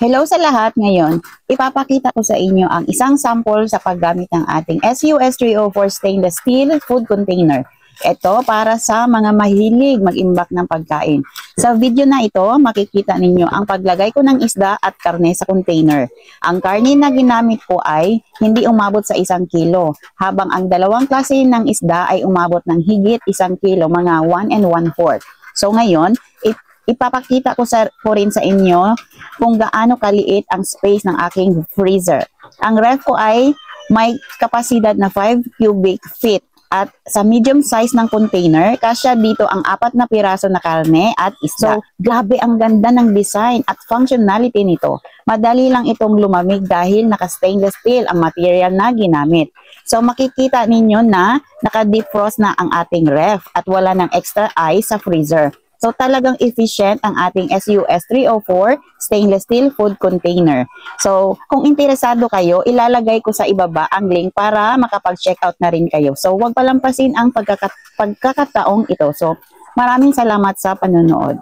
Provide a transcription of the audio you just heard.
Hello sa lahat. Ngayon, ipapakita ko sa inyo ang isang sample sa paggamit ng ating SUS304 stainless steel food container. Ito para sa mga mahilig mag-imbak ng pagkain. Sa video na ito, makikita ninyo ang paglagay ko ng isda at karne sa container. Ang karne na ginamit ko ay hindi umabot sa 1 kilo, habang ang dalawang klase ng isda ay umabot ng higit 1 kilo, mga 1 and 1/4. So ngayon, ipapakita ko rin sa inyo kung gaano kaliit ang space ng aking freezer. Ang ref ko ay may kapasidad na 5 cubic feet at sa medium size ng container, kasya dito ang 4 na piraso na karne at isda. So, grabe ang ganda ng design at functionality nito. Madali lang itong lumamig dahil naka-stainless steel ang material na ginamit. So, makikita ninyo na naka-defrost na ang ating ref at wala ng extra ice sa freezer. So talagang efficient ang ating SUS304 stainless steel food container. So kung interesado kayo, ilalagay ko sa ibaba ang link para makapag-check out na rin kayo. So huwag palampasin ang pagkakataong ito. So maraming salamat sa panonood.